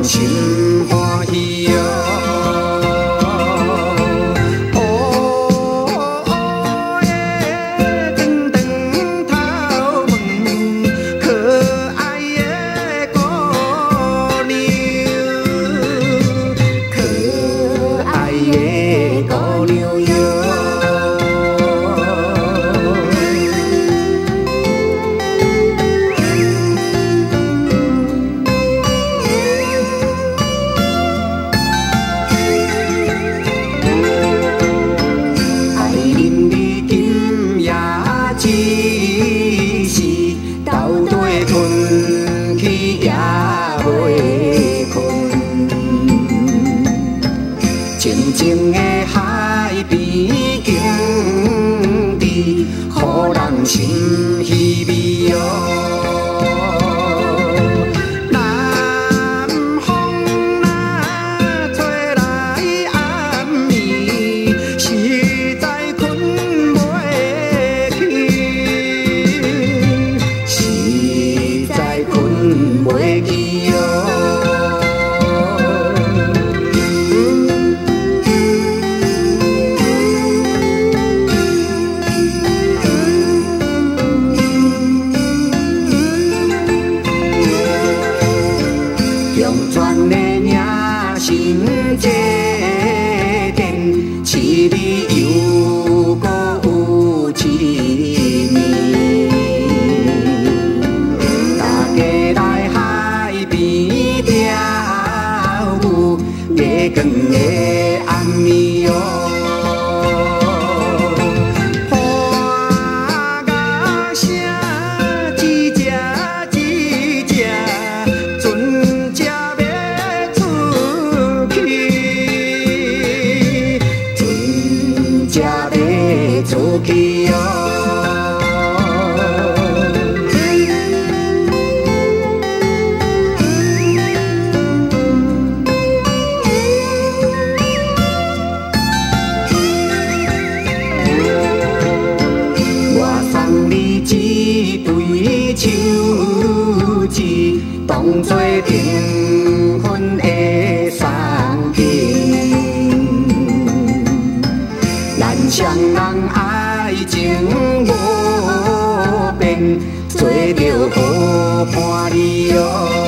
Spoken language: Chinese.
心欢喜哟。静静的海边景致，予人心稀微哟。南风若吹来暗暝，实在困袂去，实在困袂去哟。用全的名心这点，市里又搁有一面。大家来海边跳舞，月光的暗暝哦。出去哟，我送你一堆手指，当作订婚的送品。双人爱情无变，做着好伴侣哟。